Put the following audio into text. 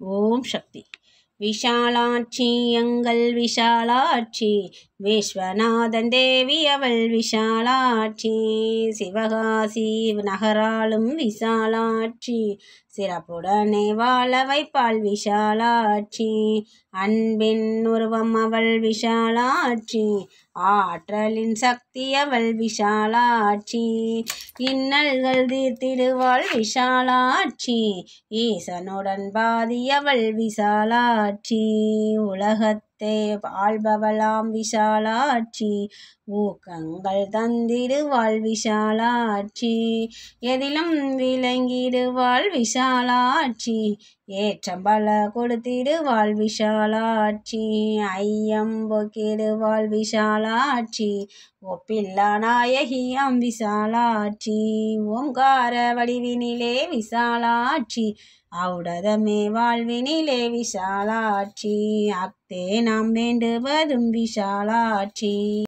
ஓம் சக்தி. விஷாலாட்சி எங்கள் விஷாலாட்சி, விஸ்வநாதன் தேவி அவள் விஷாலாட்சி, சிவகாசி நகராளும் விஷாலாட்சி, சிறப்புடனே வாழ வைப்பாள் விஷாலாட்சி, அன்பின் உருவம் அவள் விஷாலாட்சி, ஆற்றலின் சக்தி அவள் விஷாலாட்சி, இன்னல்கள் தீர்த்திடுவாள் விஷாலாட்சி, ஈசனுடன் பாதி அவள் விஷாலாட்சி, உலகத்தை ஆள்பவளாம் விஷாலாட்சி, ஊக்கங்கள் தந்திடுவாள் விஷாலாட்சி, எதிலும் விளங்கிடுவாள் விஷாலாட்சி, ஏற்றம் பல கொடுத்திடுவாள் விஷாலாட்சி, ஐயம் போக்கிடுவாள் விஷாலாட்சி, ஒப்பில்லா நாயகியாம் விஷாலாட்சி, ஓங்கார வடிவினிலே விஷாலாட்சி, ஔடதமே வாழ்வினிலே விஷாலாட்சி, அக்தே நாம் வேண்டுவதும் விஷாலாட்சி.